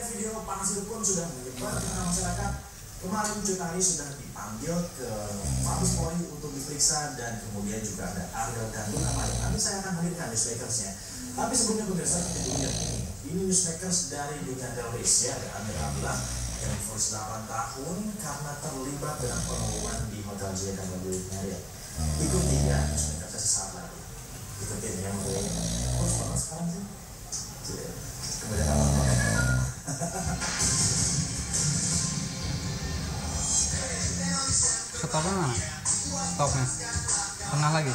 video panas itu pun sudah menyebar di tengah masyarakat. Kemarin Cut Tari sudah dipanggil ke Mabes Polri untuk diperiksa, dan kemudian juga ada Ariel dan Luna Maya. Nanti saya akan hadirkan newsmakersnya. Tapi sebelumnya pemirsa, kita dulu lihat ini. Ini newsmakers dari dunia teroris ya. Ada Amir Abdullah yang difonis 8 tahun karena terlibat dalam pengumuman di Hotel Jaya Bali Marriott. Ikuti ya newsmakersnya sesaat lagi. Ikutin yang mulai. Terus mana sekarang sih? Kemudian apa? Stopnya mana? Stopnya tengah lagi.